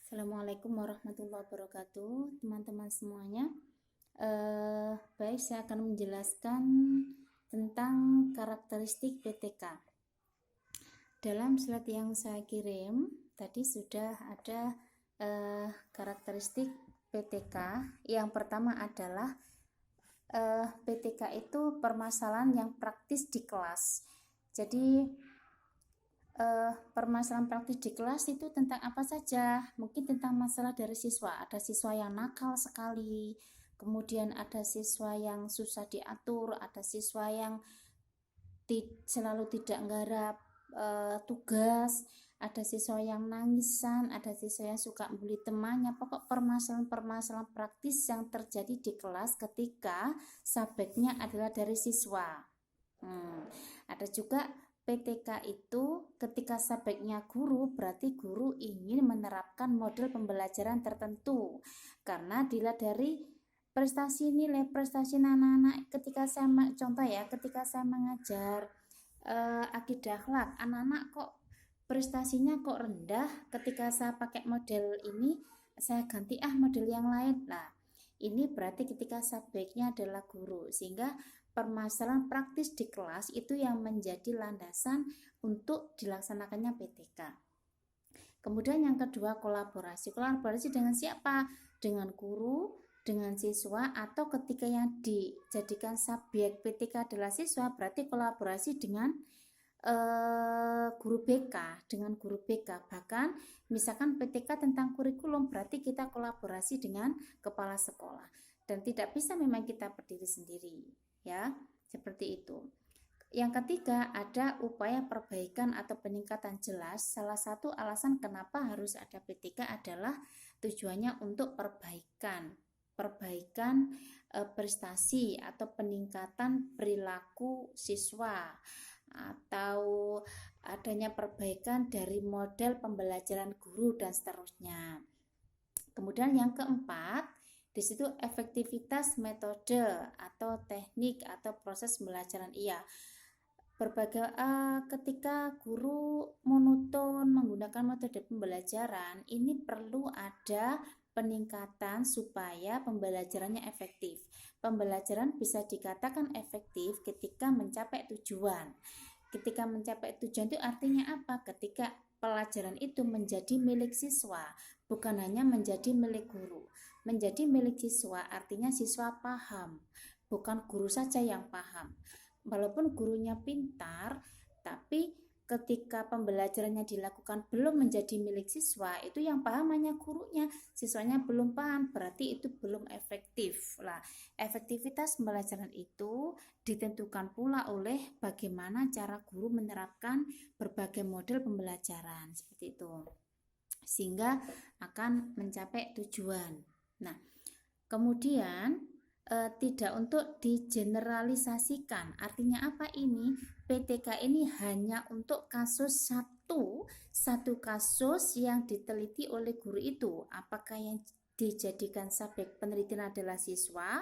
Assalamualaikum warahmatullahi wabarakatuh, teman-teman semuanya. Baik, saya akan menjelaskan tentang karakteristik PTK. Dalam slide yang saya kirim tadi sudah ada karakteristik PTK. Yang pertama adalah PTK itu permasalahan yang praktis di kelas. Jadi permasalahan praktis di kelas itu tentang apa saja? Mungkin tentang masalah dari siswa. Ada siswa yang nakal sekali, kemudian ada siswa yang susah diatur, ada siswa yang selalu tidak nggarap tugas, ada siswa yang nangisan, ada siswa yang suka bully temannya. Pokok permasalahan-permasalahan praktis yang terjadi di kelas ketika subjeknya adalah dari siswa. Ada juga PTK itu ketika subjeknya guru, berarti guru ingin menerapkan model pembelajaran tertentu. Karena dilihat dari prestasi nilai prestasi anak-anak ketika saya ketika saya mengajar akidah akhlak, anak-anak kok prestasinya kok rendah. Ketika saya pakai model ini, saya ganti model yang lain. Nah, ini berarti ketika subjeknya adalah guru, sehingga permasalahan praktis di kelas itu yang menjadi landasan untuk dilaksanakannya PTK. Kemudian yang kedua, kolaborasi. Kolaborasi dengan siapa? Dengan guru, dengan siswa, atau ketika yang dijadikan subjek PTK adalah siswa, berarti kolaborasi dengan guru BK, bahkan misalkan PTK tentang kurikulum, berarti kita kolaborasi dengan kepala sekolah, dan tidak bisa memang kita berdiri sendiri, ya, seperti itu. Yang ketiga, ada upaya perbaikan atau peningkatan. Jelas salah satu alasan kenapa harus ada PTK adalah tujuannya untuk perbaikan prestasi atau peningkatan perilaku siswa, atau adanya perbaikan dari model pembelajaran guru dan seterusnya. Kemudian yang keempat, di situ efektivitas metode atau teknik atau proses pembelajaran. Berbagai ketika guru monoton menggunakan metode pembelajaran, ini perlu ada peningkatan supaya pembelajarannya efektif. Pembelajaran bisa dikatakan efektif ketika mencapai tujuan. Ketika mencapai tujuan itu artinya apa? Ketika pelajaran itu menjadi milik siswa, bukan hanya menjadi milik guru. Menjadi milik siswa artinya siswa paham, bukan guru saja yang paham. Walaupun gurunya pintar, tapi ketika pembelajarannya dilakukan belum menjadi milik siswa, itu yang paham hanya gurunya, siswanya belum paham, berarti itu belum efektif. Lah, efektivitas pembelajaran itu ditentukan pula oleh bagaimana cara guru menerapkan berbagai model pembelajaran, seperti itu, sehingga akan mencapai tujuan. Nah, kemudian tidak untuk digeneralisasikan. Artinya apa ini? PTK ini hanya untuk kasus satu kasus yang diteliti oleh guru itu. Apakah yang dijadikan subjek penelitian adalah siswa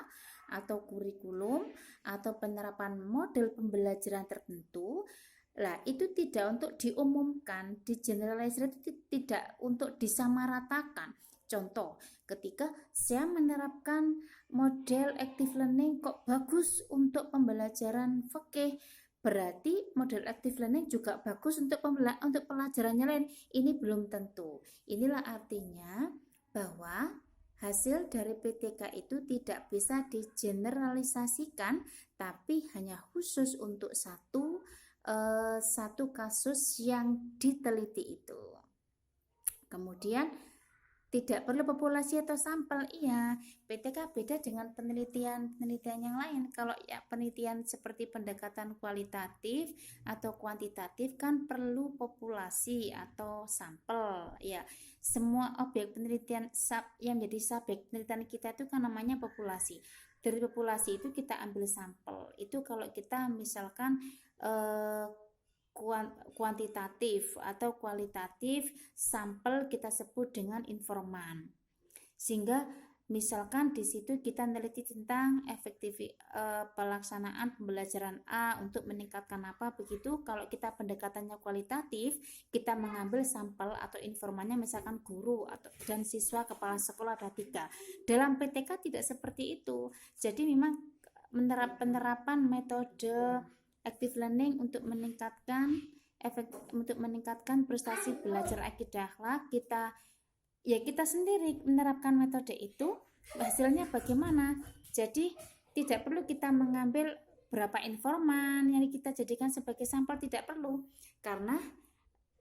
atau kurikulum atau penerapan model pembelajaran tertentu. Lah, itu tidak untuk diumumkan, digeneralisasi, itu tidak untuk disamaratakan. Contoh, ketika saya menerapkan model active learning kok bagus untuk pembelajaran fikih, berarti model active learning juga bagus untuk pelajarannya lain. Ini belum tentu. Inilah artinya bahwa hasil dari PTK itu tidak bisa digeneralisasikan, tapi hanya khusus untuk satu kasus yang diteliti itu. Kemudian tidak perlu populasi atau sampel. PTK beda dengan penelitian yang lain. Kalau penelitian seperti pendekatan kualitatif atau kuantitatif kan perlu populasi atau sampel. Semua objek penelitian yang menjadi subjek penelitian kita itu kan namanya populasi. Dari populasi itu kita ambil sampel. Itu kalau kita misalkan kuantitatif atau kualitatif, sampel kita sebut dengan informan. Sehingga Misalkan di situ kita meneliti tentang pelaksanaan pembelajaran A untuk meningkatkan apa begitu. Kalau kita pendekatannya kualitatif, kita mengambil sampel atau informannya misalkan guru atau dan siswa, kepala sekolah ada 3. Dalam PTK tidak seperti itu. Jadi memang penerapan metode active learning untuk meningkatkan prestasi belajar IQ dan akhlak, kita sendiri menerapkan metode itu, hasilnya bagaimana. Jadi tidak perlu kita mengambil berapa informan yang kita jadikan sebagai sampel, tidak perlu, karena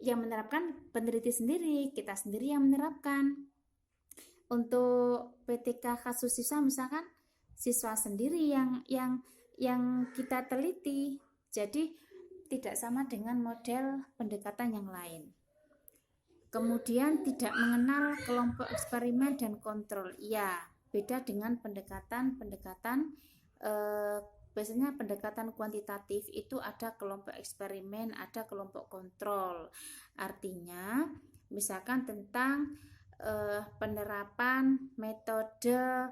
yang menerapkan peneliti sendiri, kita sendiri yang menerapkan. Untuk PTK kasus siswa misalkan siswa sendiri yang kita teliti, jadi tidak sama dengan model pendekatan yang lain. Kemudian tidak mengenal kelompok eksperimen dan kontrol. Ya, beda dengan pendekatan biasanya pendekatan kuantitatif itu ada kelompok eksperimen, ada kelompok kontrol. Artinya, misalkan tentang penerapan metode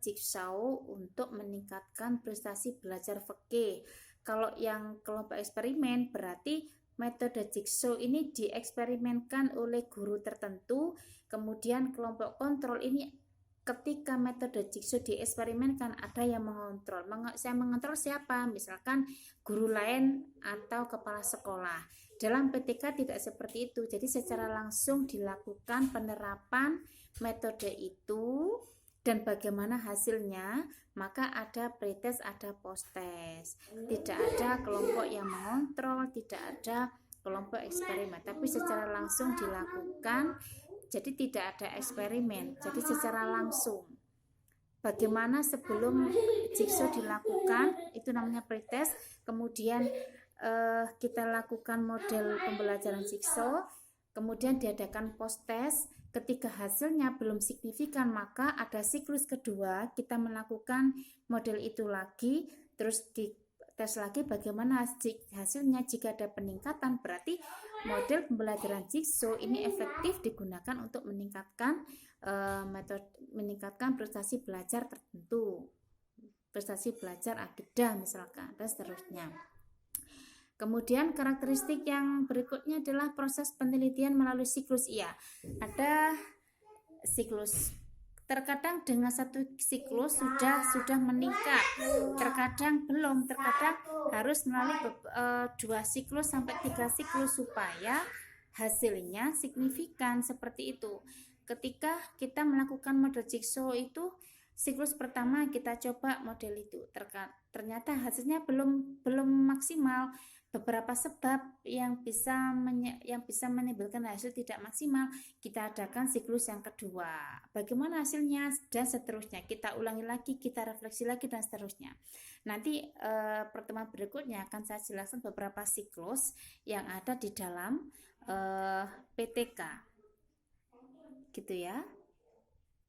Jigsaw untuk meningkatkan prestasi belajar fikih. Kalau yang kelompok eksperimen berarti metode Jigsaw ini dieksperimenkan oleh guru tertentu, kemudian kelompok kontrol ini ketika metode Jigsaw dieksperimenkan ada yang mengontrol. Saya mengontrol siapa? Misalkan guru lain atau kepala sekolah. Dalam PTK tidak seperti itu. Jadi secara langsung dilakukan penerapan metode itu dan bagaimana hasilnya, maka ada pretest, ada posttest. Tidak ada kelompok yang mengontrol, tidak ada kelompok eksperimen, tapi secara langsung dilakukan. Jadi tidak ada eksperimen, jadi secara langsung. Bagaimana sebelum Jigsaw dilakukan, itu namanya pretest. Kemudian kita lakukan model pembelajaran Jigsaw, kemudian diadakan posttest. Ketika hasilnya belum signifikan, maka ada siklus kedua, kita melakukan model itu lagi, terus dites lagi bagaimana hasilnya. Jika ada peningkatan, berarti model pembelajaran Jigsaw ini efektif digunakan untuk meningkatkan prestasi belajar tertentu, prestasi belajar akidah misalkan, dan seterusnya. Kemudian karakteristik yang berikutnya adalah proses penelitian melalui siklus. Iya, ada siklus. Terkadang dengan satu siklus sudah meningkat, terkadang belum, terkadang harus melalui 2 siklus sampai 3 siklus supaya hasilnya signifikan, seperti itu. Ketika kita melakukan model Jigsaw itu, siklus pertama kita coba model itu, ternyata hasilnya belum maksimal. Beberapa sebab yang bisa menimbulkan hasil tidak maksimal, kita adakan siklus yang kedua. Bagaimana hasilnya dan seterusnya, kita ulangi lagi, kita refleksi lagi dan seterusnya. Nanti pertemuan berikutnya akan saya jelaskan beberapa siklus yang ada di dalam PTK. Gitu ya.